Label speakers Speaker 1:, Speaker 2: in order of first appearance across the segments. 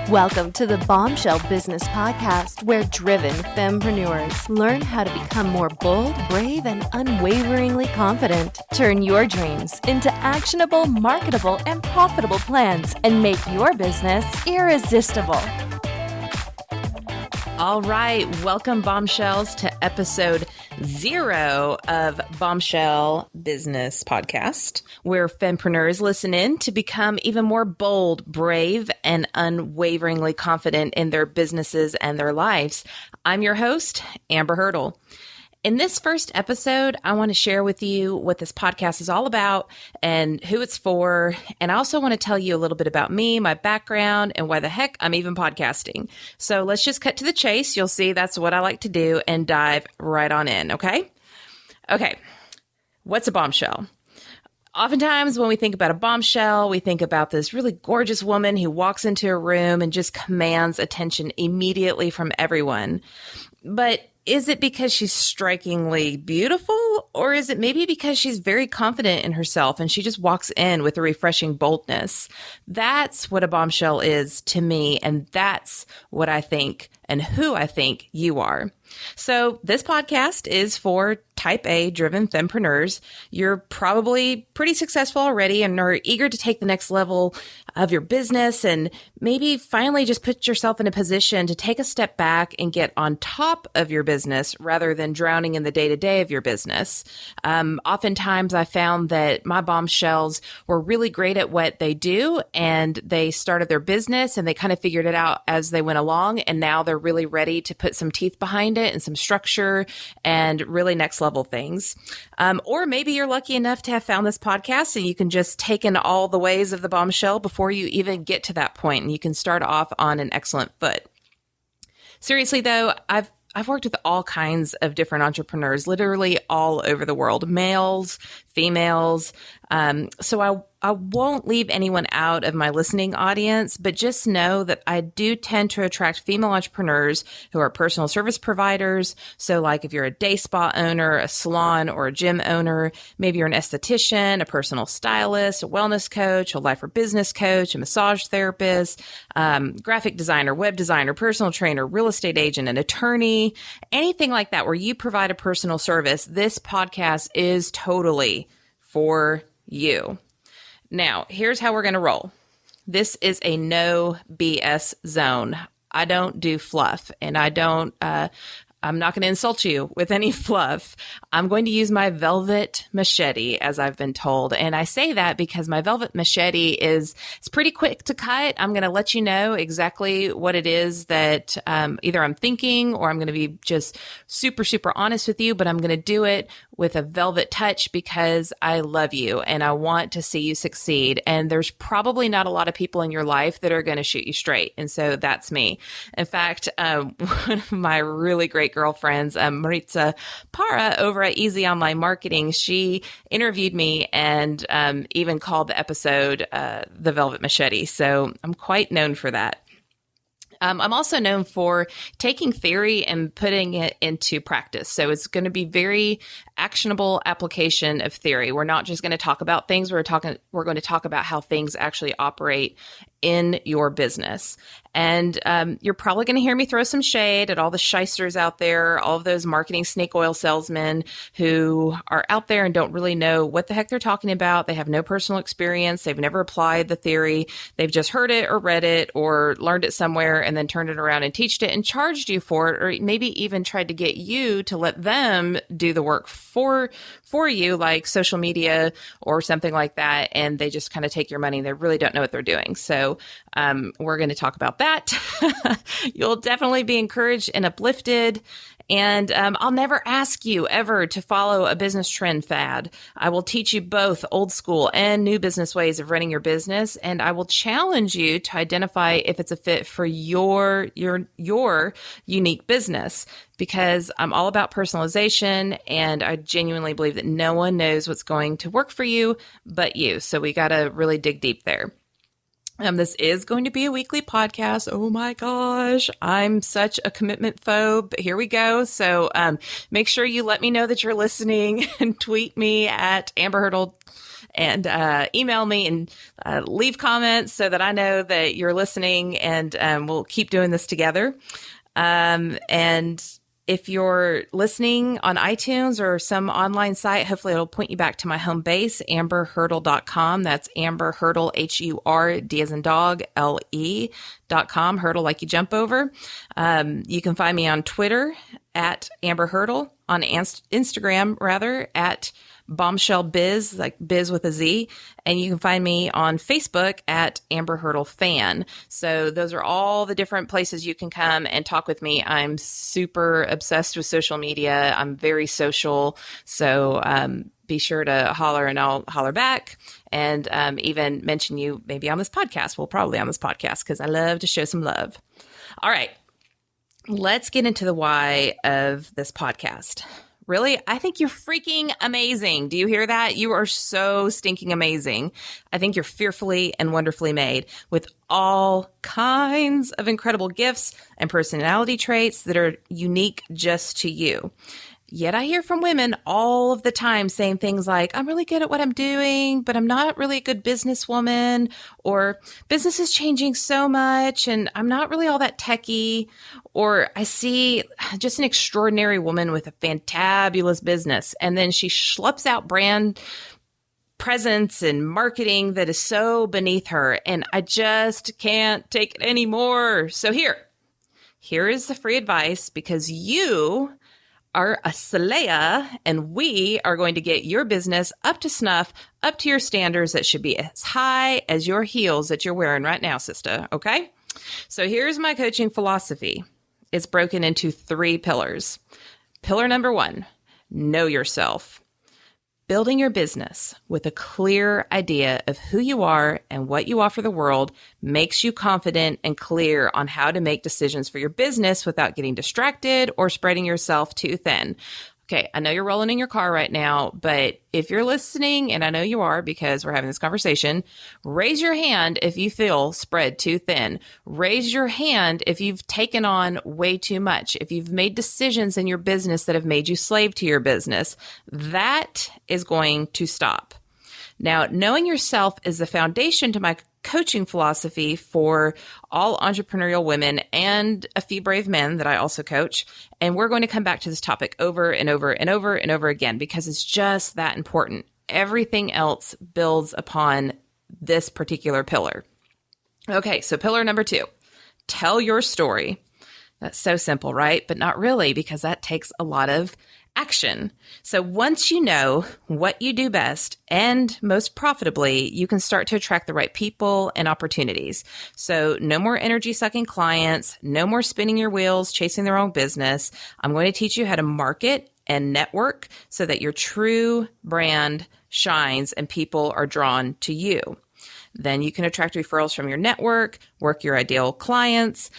Speaker 1: Welcome to the Bombshell Business Podcast, where driven fempreneurs learn how to become more bold, brave, and unwaveringly confident. Turn your dreams into actionable, marketable, and profitable plans and make your business irresistible.
Speaker 2: All right, welcome Bombshells to episode 0 of Bombshell Business Podcast, where fempreneurs listen in to become even more bold, brave, and unwaveringly confident in their businesses and their lives. I'm your host, Amber Hurdle. In this first episode, I want to share with you what this podcast is all about and who it's for. And I also want to tell you a little bit about me, my background, and why the heck I'm even podcasting. So let's just cut to the chase. You'll see that's what I like to do and dive right on in, okay? Okay, what's a bombshell? Oftentimes when we think about a bombshell, we think about this really gorgeous woman who walks into a room and just commands attention immediately from everyone. But is it because she's strikingly beautiful, or is it maybe because she's very confident in herself and she just walks in with a refreshing boldness? That's what a bombshell is to me, and that's what I think and who I think you are. So this podcast is for type A driven fempreneurs. You're probably pretty successful already and are eager to take the next level of your business and maybe finally just put yourself in a position to take a step back and get on top of your business rather than drowning in the day-to-day of your business. Oftentimes I found that my bombshells were really great at what they do, and they started their business and they kind of figured it out as they went along, and now they're really ready to put some teeth behind it and some structure and really next level things. Or maybe you're lucky enough to have found this podcast and you can just take in all the ways of the bombshell before you even get to that point, and you can start off on an excellent foot. Seriously though, I've worked with all kinds of different entrepreneurs, literally all over the world, males, females. So I won't leave anyone out of my listening audience, but just know that I do tend to attract female entrepreneurs who are personal service providers. So like if you're a day spa owner, a salon or a gym owner, maybe you're an esthetician, a personal stylist, a wellness coach, a life or business coach, a massage therapist, graphic designer, web designer, personal trainer, real estate agent, an attorney, anything like that where you provide a personal service, this podcast is totally for you. Now, here's how we're going to roll. This is a no BS zone. I don't do fluff, and I'm not going to insult you with any fluff. I'm going to use my velvet machete, as I've been told. And I say that because my velvet machete it's pretty quick to cut. I'm going to let you know exactly what it is that either I'm thinking, or I'm going to be just super, super honest with you, but I'm going to do it with a velvet touch because I love you and I want to see you succeed. And there's probably not a lot of people in your life that are going to shoot you straight. And so that's me. In fact, one of my really great girlfriends, Maritza Para over at Easy Online Marketing, she interviewed me and even called the episode The Velvet Machete. So I'm quite known for that. I'm also known for taking theory and putting it into practice. So it's going to be very actionable application of theory. We're not just going to talk about things. We're going to talk about how things actually operate in your business. And you're probably going to hear me throw some shade at all the shysters out there, all of those marketing snake oil salesmen who are out there and don't really know what the heck they're talking about. They have no personal experience. They've never applied the theory. They've just heard it or read it or learned it somewhere and then turned it around and taught it and charged you for it, or maybe even tried to get you to let them do the work for you, like social media or something like that. And they just kind of take your money. They really don't know what they're doing. So we're going to talk about that. You'll definitely be encouraged and uplifted. And I'll never ask you ever to follow a business trend fad. I will teach you both old school and new business ways of running your business. And I will challenge you to identify if it's a fit for your unique business, because I'm all about personalization. And I genuinely believe that no one knows what's going to work for you but you. So we got to really dig deep there. This is going to be a weekly podcast. Oh my gosh, I'm such a commitment phobe. Here we go. So make sure you let me know that you're listening and tweet me at Amber Hurdle and email me and leave comments so that I know that you're listening, and we'll keep doing this together. And if you're listening on iTunes or some online site, hopefully it'll point you back to my home base, amberhurdle.com. That's Amber Hurdle, HURD as in dog, LE.com, hurdle like you jump over. You can find me on Twitter at Amber Hurdle, on Instagram rather, at Bombshell Biz, like biz with a Z. And you can find me on Facebook at Amber Hurdle Fan. So those are all the different places you can come and talk with me. I'm super obsessed with social media. I'm very social. So be sure to holler and I'll holler back, and even mention you maybe on this podcast. Well, probably on this podcast, because I love to show some love. All right. Let's get into the why of this podcast. Really, I think you're freaking amazing. Do you hear that? You are so stinking amazing. I think you're fearfully and wonderfully made with all kinds of incredible gifts and personality traits that are unique just to you. Yet I hear from women all of the time saying things like, I'm really good at what I'm doing, but I'm not really a good businesswoman, or business is changing so much and I'm not really all that techie. Or I see just an extraordinary woman with a fantabulous business, and then she schleps out brand presence and marketing that is so beneath her, and I just can't take it anymore. So here is the free advice, because you are a Salaya, and we are going to get your business up to snuff, up to your standards that should be as high as your heels that you're wearing right now, sister. Okay? So here's my coaching philosophy. It's broken into 3 pillars. Pillar number 1, know yourself. Building your business with a clear idea of who you are and what you offer the world makes you confident and clear on how to make decisions for your business without getting distracted or spreading yourself too thin. Okay, I know you're rolling in your car right now, but if you're listening, and I know you are because we're having this conversation, raise your hand if you feel spread too thin. Raise your hand if you've taken on way too much, if you've made decisions in your business that have made you slave to your business. That is going to stop. Now, knowing yourself is the foundation to my coaching philosophy for all entrepreneurial women and a few brave men that I also coach. And we're going to come back to this topic over and over and over and over again, because it's just that important. Everything else builds upon this particular pillar. Okay, so pillar number 2, tell your story. That's so simple, right? But not really, because that takes a lot of action. So once you know what you do best and most profitably, you can start to attract the right people and opportunities. So no more energy sucking clients, no more spinning your wheels, chasing the wrong business. I'm going to teach you how to market and network so that your true brand shines and people are drawn to you. Then you can attract referrals from your network, work your ideal clients.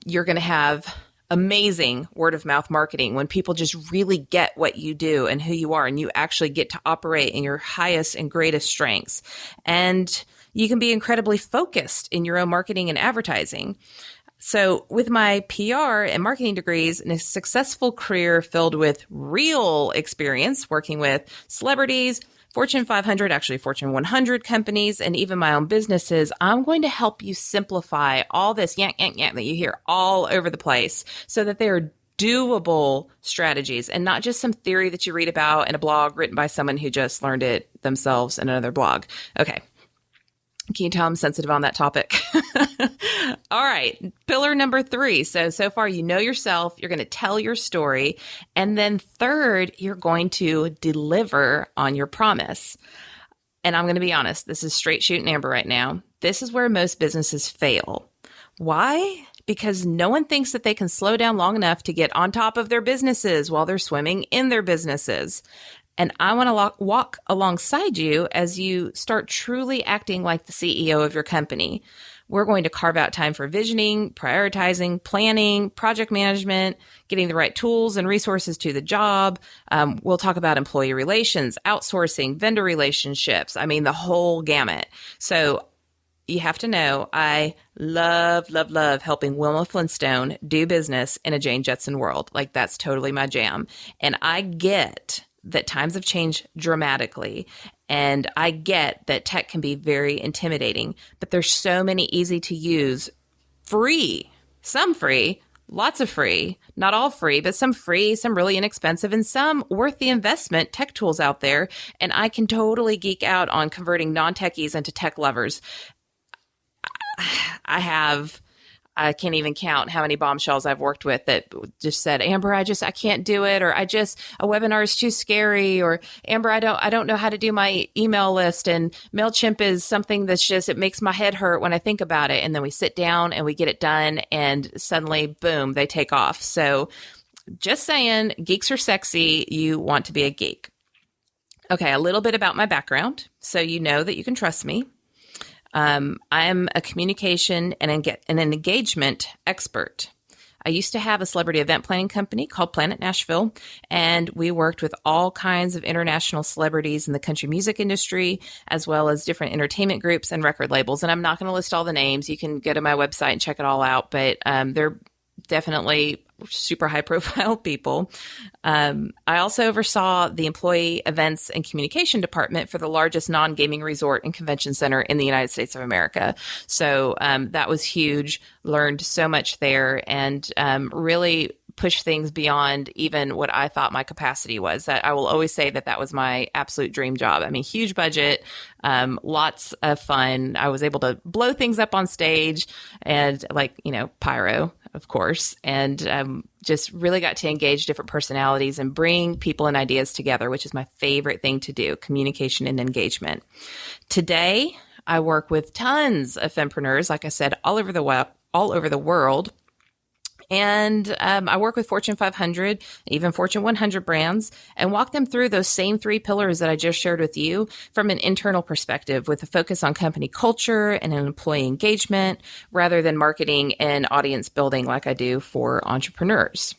Speaker 2: You're going to have amazing word of mouth marketing when people just really get what you do and who you are, and you actually get to operate in your highest and greatest strengths. And you can be incredibly focused in your own marketing and advertising. So with my PR and marketing degrees and a successful career filled with real experience working with celebrities, Fortune 500, actually Fortune 100 companies, and even my own businesses, I'm going to help you simplify all this yank, yank, yank that you hear all over the place so that they are doable strategies and not just some theory that you read about in a blog written by someone who just learned it themselves in another blog. Okay. Can you tell I'm sensitive on that topic? All right. Pillar number 3. So far, you know yourself. You're going to tell your story. And then third, you're going to deliver on your promise. And I'm going to be honest. This is straight shooting Amber right now. This is where most businesses fail. Why? Because no one thinks that they can slow down long enough to get on top of their businesses while they're swimming in their businesses. And I want to walk alongside you as you start truly acting like the CEO of your company. We're going to carve out time for visioning, prioritizing, planning, project management, getting the right tools and resources to the job. We'll talk about employee relations, outsourcing, vendor relationships. I mean, the whole gamut. So you have to know I love, love, love helping Wilma Flintstone do business in a Jane Jetson world. Like, that's totally my jam. And I get that times have changed dramatically. And I get that tech can be very intimidating, but there's so many easy to use, some free, lots of free, not all free, but some free, some really inexpensive, and some worth the investment tech tools out there. And I can totally geek out on converting non-techies into tech lovers. I can't even count how many bombshells I've worked with that just said, Amber, I can't do it. Or a webinar is too scary. Or Amber, I don't know how to do my email list. And MailChimp is something that's it makes my head hurt when I think about it. And then we sit down and we get it done and suddenly, boom, they take off. So just saying, geeks are sexy. You want to be a geek. Okay. A little bit about my background. So you know that you can trust me. I'm a communication and an engagement expert. I used to have a celebrity event planning company called Planet Nashville, and we worked with all kinds of international celebrities in the country music industry, as well as different entertainment groups and record labels. And I'm not going to list all the names. You can go to my website and check it all out, but they're definitely super high profile people. I also oversaw the employee events and communication department for the largest non-gaming resort and convention center in the United States of America. So that was huge, learned so much there, and really pushed things beyond even what I thought my capacity was. That I will always say that was my absolute dream job. I mean, huge budget, lots of fun. I was able to blow things up on stage and pyro, of course, and just really got to engage different personalities and bring people and ideas together, which is my favorite thing to do, communication and engagement. Today, I work with tons of fempreneurs, like I said, all over the world. And I work with Fortune 500, even Fortune 100 brands, and walk them through those same 3 pillars that I just shared with you from an internal perspective, with a focus on company culture and employee engagement, rather than marketing and audience building like I do for entrepreneurs.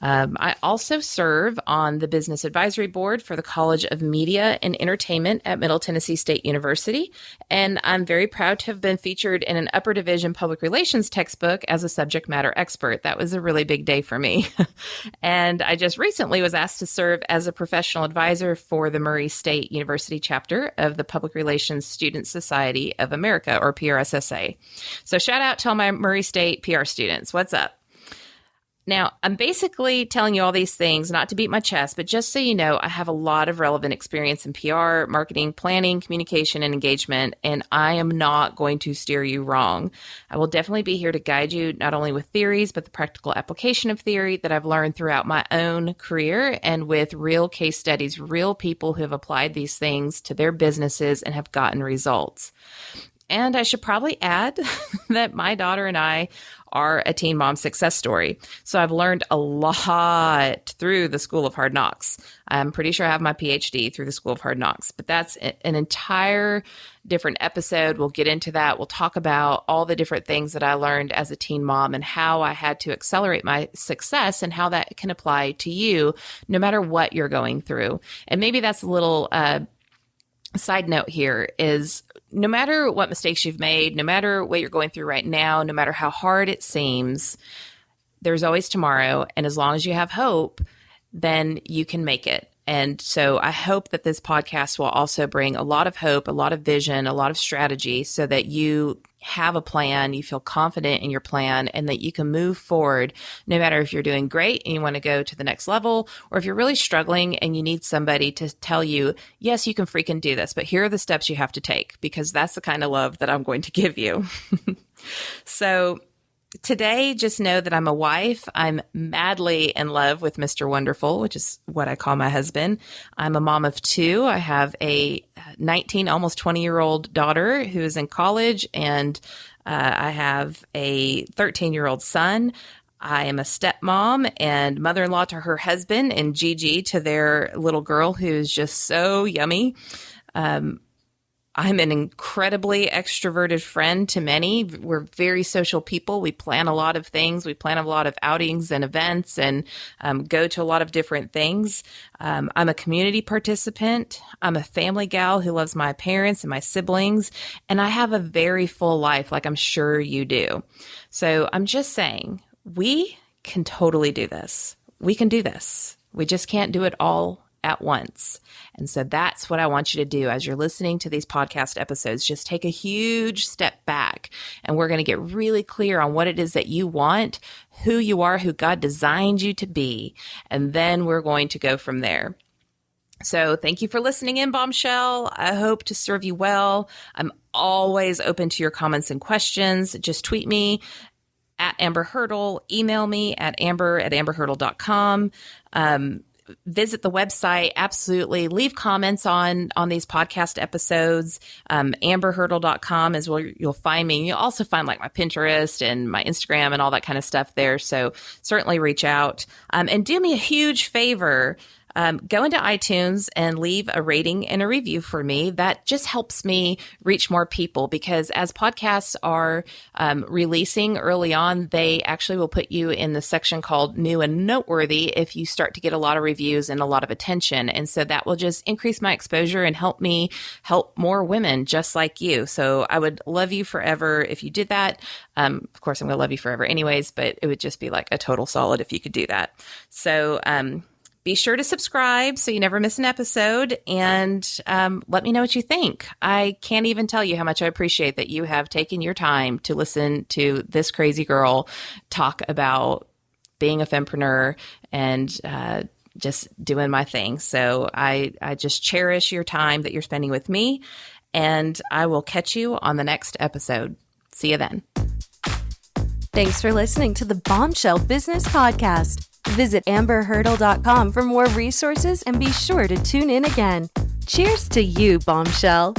Speaker 2: I also serve on the business advisory board for the College of Media and Entertainment at Middle Tennessee State University, and I'm very proud to have been featured in an upper division public relations textbook as a subject matter expert. That was a really big day for me. And I just recently was asked to serve as a professional advisor for the Murray State University chapter of the Public Relations Student Society of America, or PRSSA. So shout out to all my Murray State PR students. What's up? Now, I'm basically telling you all these things not to beat my chest, but just so you know, I have a lot of relevant experience in PR, marketing, planning, communication, and engagement, and I am not going to steer you wrong. I will definitely be here to guide you not only with theories, but the practical application of theory that I've learned throughout my own career, and with real case studies, real people who have applied these things to their businesses and have gotten results. And I should probably add that my daughter and I are a teen mom success story. So I've learned a lot through the School of Hard Knocks. I'm pretty sure I have my PhD through the School of Hard Knocks, but that's an entire different episode. We'll get into that. We'll talk about all the different things that I learned as a teen mom and how I had to accelerate my success and how that can apply to you no matter what you're going through. And maybe that's a little side note here is, no matter what mistakes you've made, no matter what you're going through right now, no matter how hard it seems, there's always tomorrow. And as long as you have hope, then you can make it. And so I hope that this podcast will also bring a lot of hope, a lot of vision, a lot of strategy, so that you have a plan, you feel confident in your plan, and that you can move forward no matter if you're doing great and you want to go to the next level, or if you're really struggling and you need somebody to tell you, yes, you can freaking do this, but here are the steps you have to take, because that's the kind of love that I'm going to give you. So today, just know that I'm a wife. I'm madly in love with Mr. Wonderful, which is what I call my husband. I'm a mom of 2. I have a 19, almost 20-year-old daughter who is in college, and I have a 13-year-old son. I am a stepmom and mother-in-law to her husband, and Gigi to their little girl, who is just so yummy. I'm an incredibly extroverted friend to many. We're very social people. We plan a lot of things. We plan a lot of outings and events, and go to a lot of different things. I'm a community participant. I'm a family gal who loves my parents and my siblings, and I have a very full life, like I'm sure you do. So I'm just saying, we can totally do this. We can do this. We just can't do it all at once. And so that's what I want you to do as you're listening to these podcast episodes. Just take a huge step back, and we're going to get really clear on what it is that you want, who you are, who God designed you to be. And then we're going to go from there. So thank you for listening in, Bombshell. I hope to serve you well. I'm always open to your comments and questions. Just tweet me at Amber Hurdle, email me at amber@amberhurdle.com. Visit the website. Absolutely. Leave comments on these podcast episodes. amberhurdle.com is where you'll find me. You'll also find like my Pinterest and my Instagram and all that kind of stuff there. So certainly reach out. And do me a huge favor. Go into iTunes and leave a rating and a review for me. That just helps me reach more people, because as podcasts are releasing early on, they actually will put you in the section called New and Noteworthy if you start to get a lot of reviews and a lot of attention. And so that will just increase my exposure and help me help more women just like you. So I would love you forever if you did that. Of course, I'm going to love you forever anyways, but it would just be like a total solid if you could do that. So, be sure to subscribe so you never miss an episode, and let me know what you think. I can't even tell you how much I appreciate that you have taken your time to listen to this crazy girl talk about being a fempreneur and just doing my thing. So I just cherish your time that you're spending with me, and I will catch you on the next episode. See you then.
Speaker 1: Thanks for listening to the Bombshell Business Podcast. Visit amberhurdle.com for more resources and be sure to tune in again. Cheers to you, Bombshell.